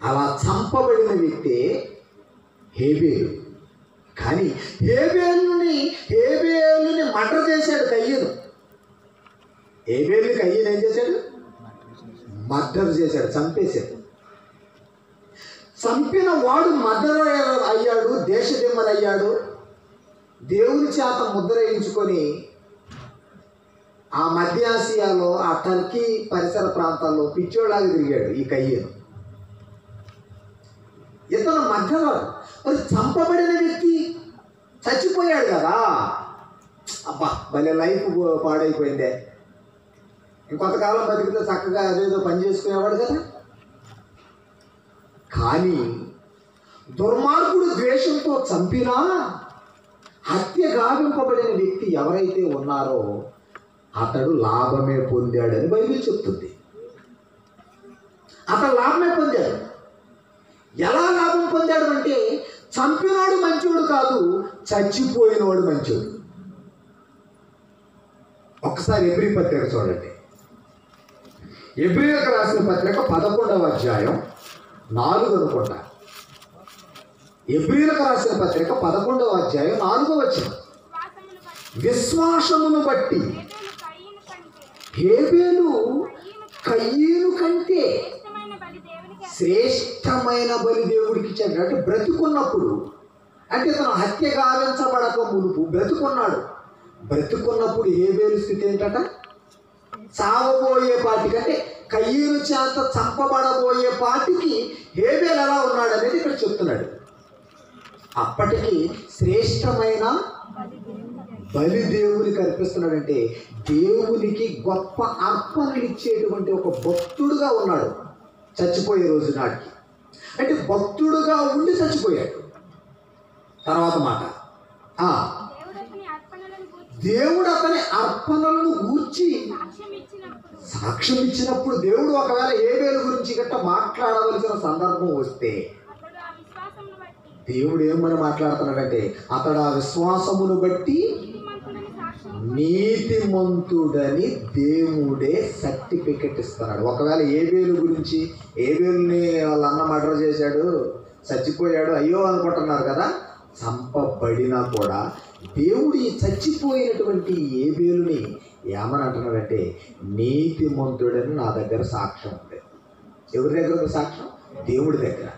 అలా చంపబడిన వ్యక్తే హేబేలు. కానీ హేబేలుని మర్డర్ చేశాడు కయ్యను. హేబేలుని కయ్యను ఏం చేశాడు? మర్డర్ చేశాడు, చంపేశాడు. చంపిన వాడు మర్డర్ అయ్యాడు, దేశదిమ్మర్ అయ్యాడు. దేవుని చేత ముద్ర వేయించుకొని ఆ మధ్య ఆసియాలో, ఆ టర్కీ పరిసర ప్రాంతాల్లో పిచ్చోళ్ళలాగా తిరిగాడు ఈ కయ్యను. ఇతను మధ్యవాడు. మరి చంపబడిన వ్యక్తి చచ్చిపోయాడు కదా. అబ్బా భలే లైఫ్ పాడైపోయిందే, ఇంకొంతకాలం బతికితే చక్కగా అదేదో పని చేసుకునేవాడు కదా. కానీ దుర్మార్గుడు ద్వేషంతో చంపినా హత్య గావింపబడిన వ్యక్తి ఎవరైతే ఉన్నారో అతడు లాభమే పొందాడని బైబిల్ చెప్తుంది. అతడు లాభమే పొందాడు. ఎలా లాభం పొందాడు అంటే, చంపినోడు మంచోడు కాదు, చచ్చిపోయినోడు మంచోడు. ఒక్కసారి ఎబ్రీ పత్రిక చూడండి. ఎబ్రీలకు రాసిన పత్రిక 11వ అధ్యాయం 4 అనుకుంటా. ఎబ్రీలకు రాసిన పత్రిక 11వ అధ్యాయం 4వ వచనం. విశ్వాసమును బట్టి హేబేలు కయ్యను కంటే శ్రేష్టమైన బలి దేవుడికి ఇచ్చాడు. అంటే బ్రతుకున్నప్పుడు, అంటే తను హత్య గావించబడక మునుపు బ్రతుకున్నాడు. బ్రతుకున్నప్పుడు హేబేలు స్థితి ఏంటట? చావబోయే పాటికి, అంటే కయ్యను చేత చంపబడబోయే పాటికి హేబేలు ఎలా ఉన్నాడు అనేది ఇక్కడ చెప్తున్నాడు. అప్పటికి శ్రేష్టమైన బలి దేవునికి అర్పిస్తున్నాడంటే దేవునికి గొప్ప అర్పణలు ఇచ్చేటువంటి ఒక భక్తుడుగా ఉన్నాడు చచ్చిపోయే రోజు నాటికి. అంటే భక్తుడుగా ఉండి చచ్చిపోయాడు. తర్వాత మాట, దేవుడు అతని అర్పణలను గూర్చి సాక్ష్యం ఇచ్చినప్పుడు, దేవుడు ఒకవేళ హేబేలు గురించి గట్ట మాట్లాడవలసిన సందర్భం వస్తే దేవుడు ఏమని మాట్లాడుతున్నాడంటే, అతడు ఆ విశ్వాసమును బట్టి నీతిమంతుడని దేవుడే సర్టిఫికెట్ ఇస్తున్నాడు. ఒకవేళ హేబేలు గురించి, హేబేలుని వాళ్ళ అన్న మర్డర్ చేశాడు, చచ్చిపోయాడు, అయ్యో అనుకుంటున్నారు కదా, చంపబడినా కూడా దేవుడు ఈ చచ్చిపోయినటువంటి హేబేలుని ఏమని అంటున్నాడంటే, నీతిమంతుడని నా దగ్గర సాక్ష్యం ఉంది. ఎవరి దగ్గర సాక్ష్యం? దేవుడి దగ్గర.